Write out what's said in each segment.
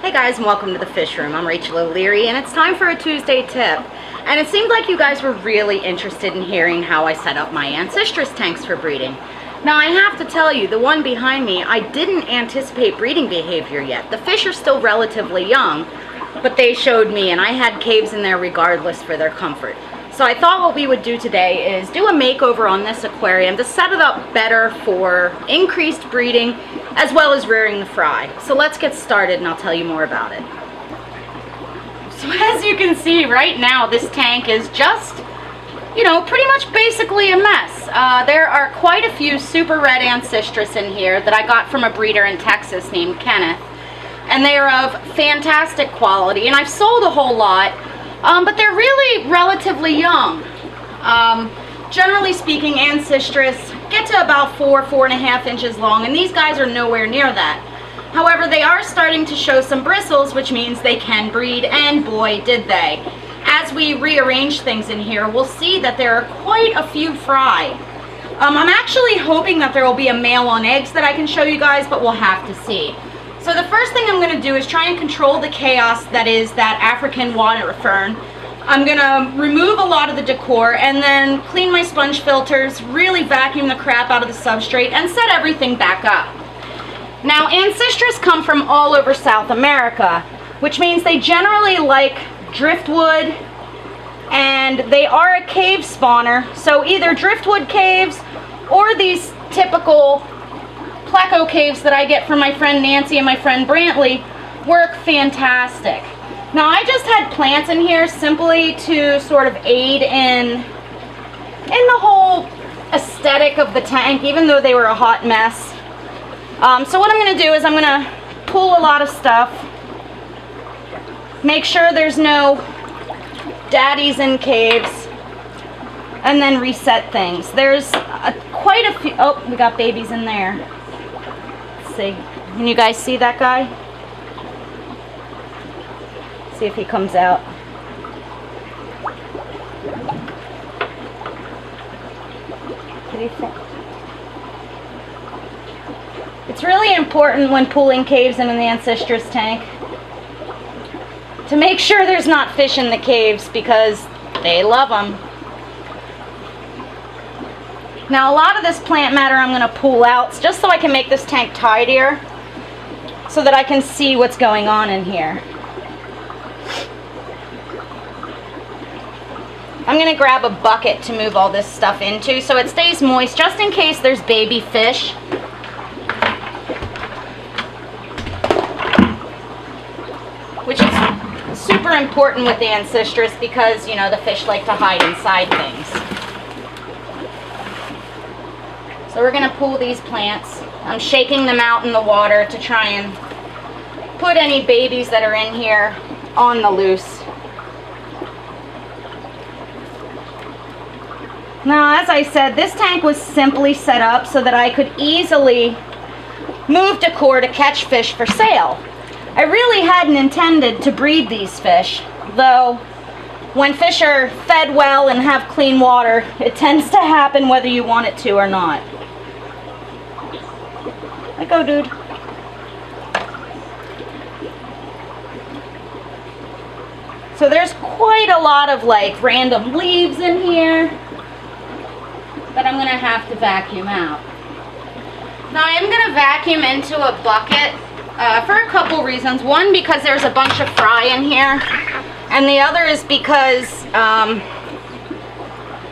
Hey guys, and welcome to the Fish Room. I'm Rachel O'Leary, and it's time for a Tuesday tip. And it seemed like you guys were really interested in hearing how I set up my Ancistrus tanks for breeding. Now I have to tell you, the one behind me, I didn't anticipate breeding behavior yet. The fish are still relatively young, but they showed me, and I had caves in there regardless for their comfort. So I thought what we would do today is do a makeover on this aquarium to set it up better for increased breeding as well as rearing the fry. So let's get started and I'll tell you more about it. So as you can see right now, this tank is just, pretty much basically a mess. There are quite a few super red Ancistrus in here that I got from a breeder in Texas named Kenneth. And they are of fantastic quality, and I've sold a whole lot. But they're really relatively young. Generally speaking, Ancistrus get to about 4.5 inches long, and these guys are nowhere near that. However, they are starting to show some bristles, which means they can breed, and boy, did they. As we rearrange things in here, we'll see that there are quite a few fry. I'm actually hoping that there will be a male on eggs that I can show you guys, but we'll have to see. So the first thing I'm going to do is try and control the chaos that is that African water fern. I'm going to remove a lot of the decor and then clean my sponge filters, really vacuum the crap out of the substrate, and set everything back up. Now, Ancistrus come from all over South America, which means they generally like driftwood, and they are a cave spawner. So either driftwood caves or these typical pleco caves that I get from my friend Nancy and my friend Brantley work fantastic. Now I just had plants in here simply to sort of aid in the whole aesthetic of the tank, even though they were a hot mess. So what I'm going to do is I'm going to pull a lot of stuff, make sure there's no daddies in caves, and then reset things. There's quite a few. Oh, we got babies in there. See. Can you guys see that guy? See if he comes out. What do you think? It's really important when pulling caves in an Ancistrus tank to make sure there's not fish in the caves because they love them. Now a lot of this plant matter I'm going to pull out just so I can make this tank tidier so that I can see what's going on in here. I'm going to grab a bucket to move all this stuff into so it stays moist just in case there's baby fish. Which is super important with the Ancistrus because, the fish like to hide inside things. So we're going to pull these plants. I'm shaking them out in the water to try and put any babies that are in here on the loose. Now, as I said, this tank was simply set up so that I could easily move decor to catch fish for sale. I really hadn't intended to breed these fish, though when fish are fed well and have clean water, it tends to happen whether you want it to or not. Let go, dude. So there's quite a lot of random leaves in here that I'm going to have to vacuum out. Now I am going to vacuum into a bucket for a couple reasons. One, because there's a bunch of fry in here, and the other is because I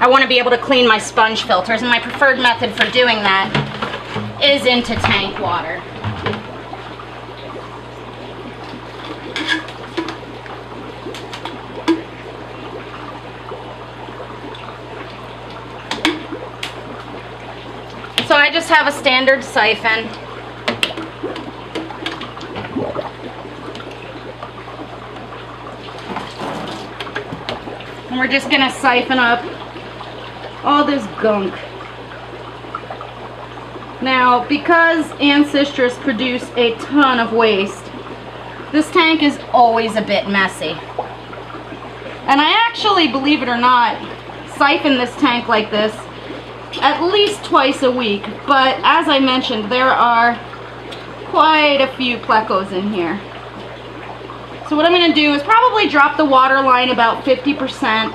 want to be able to clean my sponge filters, and my preferred method for doing that is into tank water. So I just have a standard siphon. And we're just going to siphon up all this gunk. Now, because Ancistrus produce a ton of waste, this tank is always a bit messy. And I actually, believe it or not, siphon this tank like this at least twice a week. But as I mentioned, there are quite a few plecos in here. So what I'm going to do is probably drop the water line about 50%.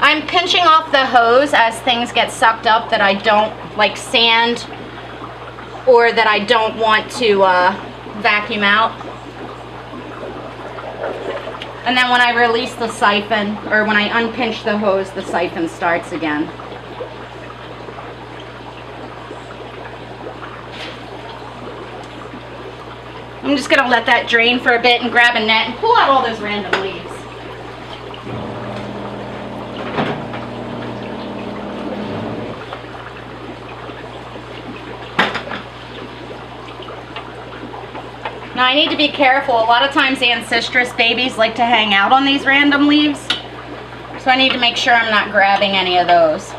I'm pinching off the hose as things get sucked up that I don't, like sand, or that I don't want to vacuum out. And then when I release the siphon, or when I unpinch the hose, the siphon starts again. I'm just going to let that drain for a bit and grab a net and pull out all those random leaves. Now I need to be careful. A lot of times Ancistrus babies like to hang out on these random leaves. So I need to make sure I'm not grabbing any of those.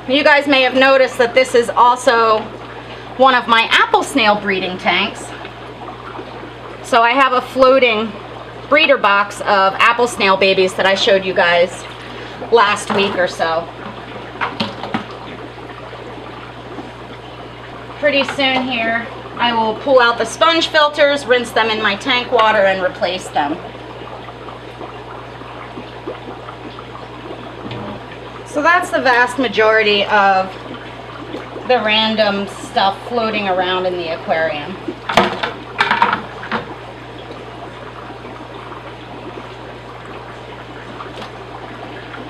You guys may have noticed that this is also one of my apple snail breeding tanks. So I have a floating breeder box of apple snail babies that I showed you guys last week or so. Pretty soon here, I will pull out the sponge filters, rinse them in my tank water, and replace them. So that's the vast majority of the random stuff floating around in the aquarium.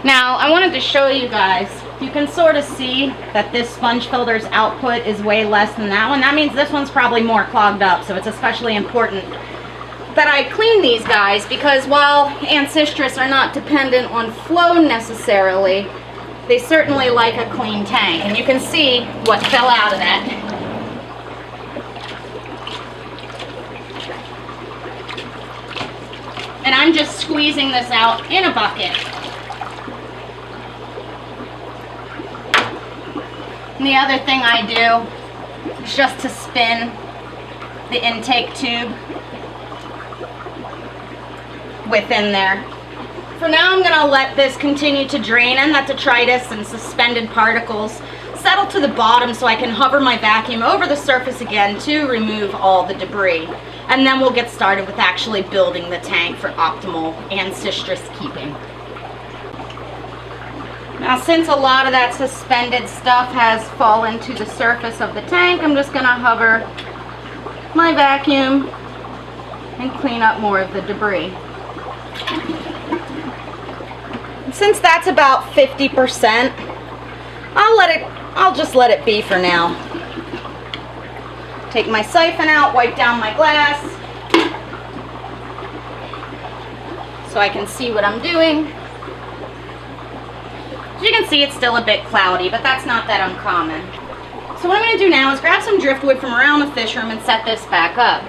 Now, I wanted to show you guys, you can sort of see that this sponge filter's output is way less than that one. That means this one's probably more clogged up, so it's especially important that I clean these guys, because while Ancistrus are not dependent on flow necessarily, they certainly like a clean tank. And you can see what fell out of that. And I'm just squeezing this out in a bucket. And the other thing I do is just to spin the intake tube within there. For now, I'm going to let this continue to drain and that detritus and suspended particles settle to the bottom so I can hover my vacuum over the surface again to remove all the debris. And then we'll get started with actually building the tank for optimal Ancistrus keeping. Now, since a lot of that suspended stuff has fallen to the surface of the tank, I'm just going to hover my vacuum and clean up more of the debris. Since that's about 50%, I'll just let it be for now. Take my siphon out, wipe down my glass so I can see what I'm doing. As you can see, it's still a bit cloudy, but that's not that uncommon. So what I'm going to do now is grab some driftwood from around the fish room and set this back up.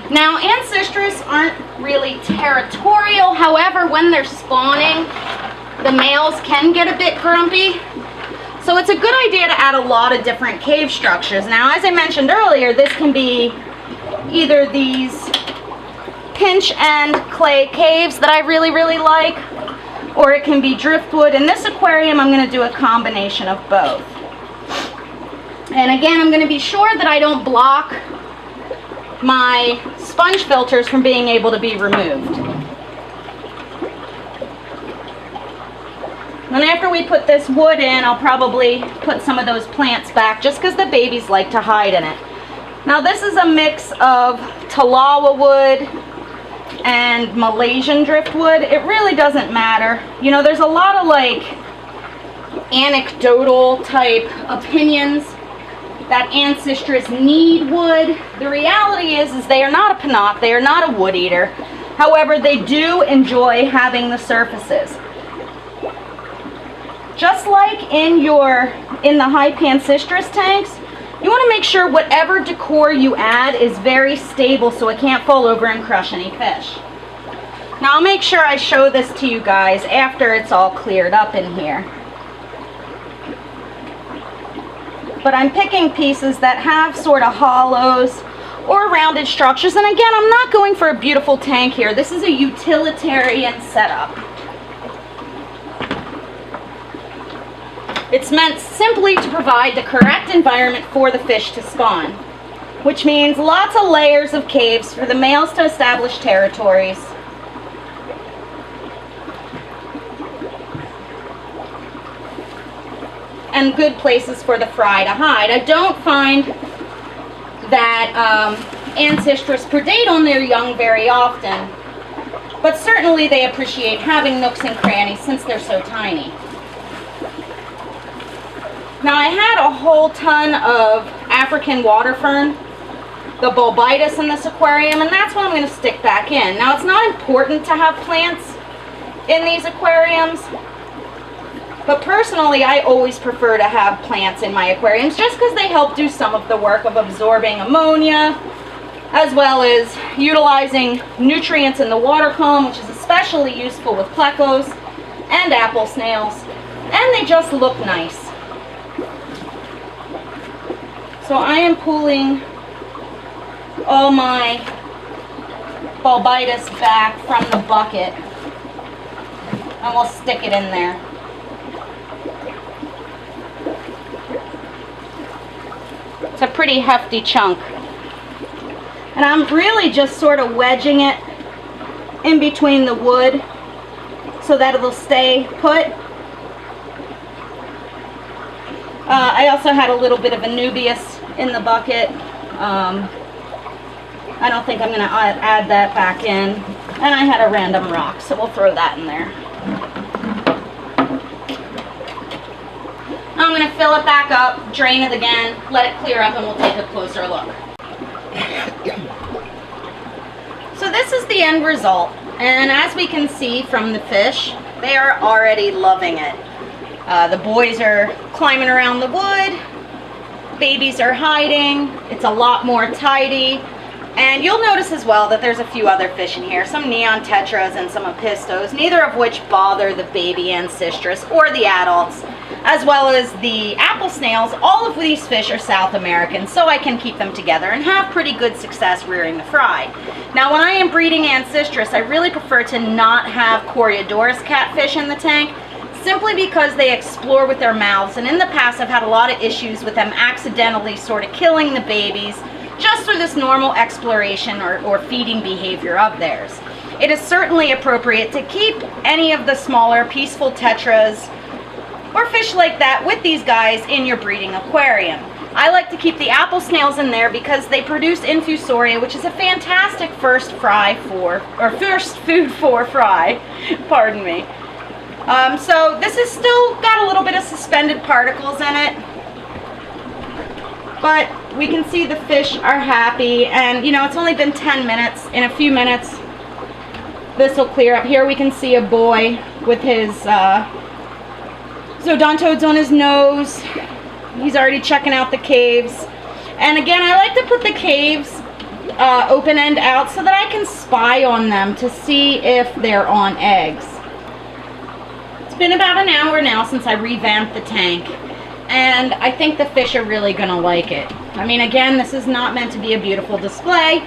Now, Ancistrus aren't really territorial. However, when they're spawning, the males can get a bit grumpy. So it's a good idea to add a lot of different cave structures. Now, as I mentioned earlier, this can be either these pinch and clay caves that I really, really like, or it can be driftwood. In this aquarium, I'm going to do a combination of both. And again, I'm going to be sure that I don't block my sponge filters from being able to be removed. And after we put this wood in, I'll probably put some of those plants back just because the babies like to hide in it. Now, this is a mix of Talawa wood and Malaysian driftwood. It really doesn't matter. You know, there's a lot of like anecdotal type opinions that Ancistrus need wood. The reality is they are not a pinot, they are not a wood eater. However, they do enjoy having the surfaces. Just like in the high Ancistrus tanks, you want to make sure whatever decor you add is very stable so it can't fall over and crush any fish. Now, I'll make sure I show this to you guys after it's all cleared up in here. But I'm picking pieces that have sort of hollows or rounded structures. And again, I'm not going for a beautiful tank here. This is a utilitarian setup. It's meant simply to provide the correct environment for the fish to spawn, which means lots of layers of caves for the males to establish territories. And good places for the fry to hide. I don't find that Ancistrus predate on their young very often, but certainly they appreciate having nooks and crannies since they're so tiny. Now I had a whole ton of African water fern, the bulbitis in this aquarium, and that's what I'm going to stick back in. Now it's not important to have plants in these aquariums, but personally I always prefer to have plants in my aquariums just because they help do some of the work of absorbing ammonia, as well as utilizing nutrients in the water column, which is especially useful with plecos and apple snails, and they just look nice. So I am pulling all my bulbitis back from the bucket, and we'll stick it in there. It's a pretty hefty chunk. And I'm really just sort of wedging it in between the wood so that it'll stay put. I also had a little bit of Anubias in the bucket. I don't think I'm going to add that back in. And I had a random rock, so we'll throw that in there. I'm going to fill it back up, drain it again, let it clear up, and we'll take a closer look. So this is the end result, and as we can see from the fish, they are already loving it. The boys are climbing around the wood, babies are hiding, it's a lot more tidy, and you'll notice as well that there's a few other fish in here, some neon tetras and some opistos, neither of which bother the baby Ancistrus or the adults, as well as the apple snails. All of these fish are South American, so I can keep them together and have pretty good success rearing the fry. Now when I am breeding Ancistrus, I really prefer to not have Coreodoros catfish in the tank, simply because they explore with their mouths, and in the past I've had a lot of issues with them accidentally sort of killing the babies just through this normal exploration or feeding behavior of theirs. It is certainly appropriate to keep any of the smaller peaceful tetras or fish like that with these guys in your breeding aquarium. I like to keep the apple snails in there because they produce infusoria, which is a fantastic first food for fry, pardon me. So this has still got a little bit of suspended particles in it, but we can see the fish are happy, and you know, it's only been 10 minutes. In a few minutes this will clear up. Here we can see a boy with his zodontodes on his nose. He's already checking out the caves, and again I like to put the caves open end out so that I can spy on them to see if they're on eggs. It's been about an hour now since I revamped the tank, and I think the fish are really gonna like it. I mean, again, this is not meant to be a beautiful display.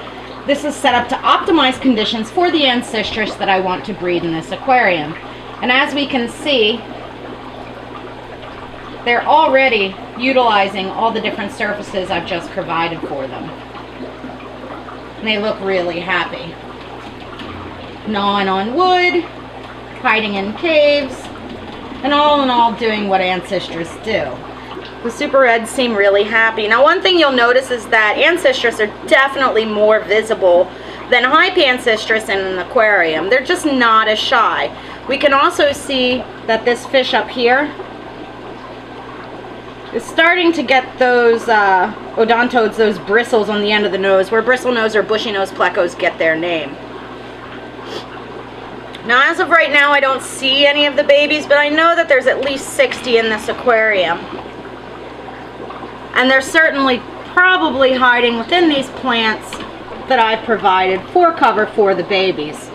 This is set up to optimize conditions for the Ancistrus that I want to breed in this aquarium. And as we can see, they're already utilizing all the different surfaces I've just provided for them. And they look really happy. Gnawing on wood, hiding in caves, and all in all doing what Ancistrus do. The Super Reds seem really happy. Now one thing you'll notice is that Ancistrus are definitely more visible than Hype Ancistrus in an aquarium. They're just not as shy. We can also see that this fish up here is starting to get those odontodes, those bristles on the end of the nose, where Bristlenose or Bushynose plecos get their name. Now as of right now I don't see any of the babies, but I know that there's at least 60 in this aquarium. And they're certainly probably hiding within these plants that I've provided for cover for the babies.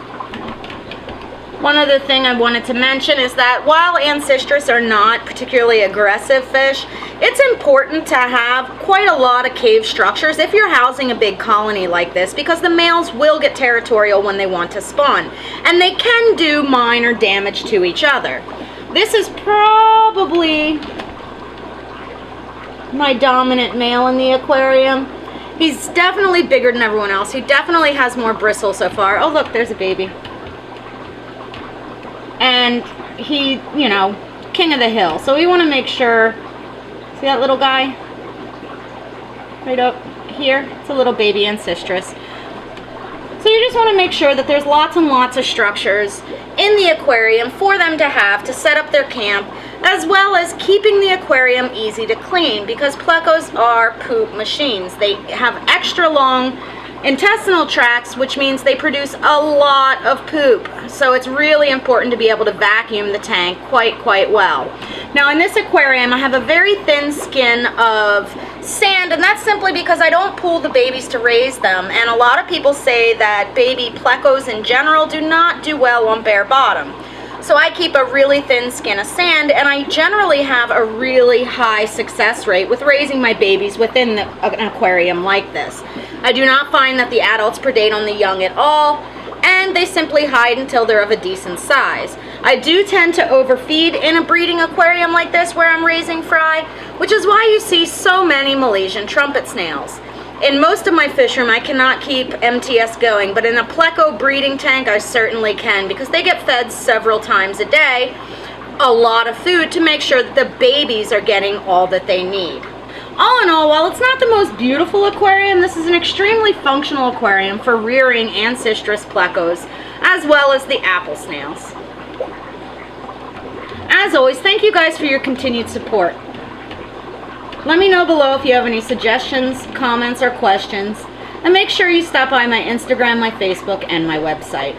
One other thing I wanted to mention is that while Ancistrus are not particularly aggressive fish, it's important to have quite a lot of cave structures if you're housing a big colony like this, because the males will get territorial when they want to spawn, and they can do minor damage to each other. This is probably my dominant male in the aquarium. He's definitely bigger than everyone else. He definitely has more bristles so far. Oh look, there's a baby. And he, you know, king of the hill. So we want to make sure, see that little guy? Right up here? It's a little baby Ancistrus. So you just want to make sure that there's lots and lots of structures in the aquarium for them to have to set up their camp, as well as keeping the aquarium easy to clean, because plecos are poop machines. They have extra long intestinal tracts, which means they produce a lot of poop. So it's really important to be able to vacuum the tank quite well. Now in this aquarium I have a very thin skin of sand, and that's simply because I don't pool the babies to raise them, and a lot of people say that baby plecos in general do not do well on bare bottom. So I keep a really thin skin of sand, and I generally have a really high success rate with raising my babies within an aquarium like this. I do not find that the adults predate on the young at all, and they simply hide until they're of a decent size. I do tend to overfeed in a breeding aquarium like this where I'm raising fry, which is why you see so many Malaysian trumpet snails. In most of my fish room I cannot keep MTS going, but in a pleco breeding tank I certainly can, because they get fed several times a day, a lot of food to make sure that the babies are getting all that they need. All in all, while it's not the most beautiful aquarium, this is an extremely functional aquarium for rearing Ancistrus plecos, as well as the apple snails. As always, thank you guys for your continued support. Let me know below if you have any suggestions, comments, or questions, and make sure you stop by my Instagram, my Facebook, and my website.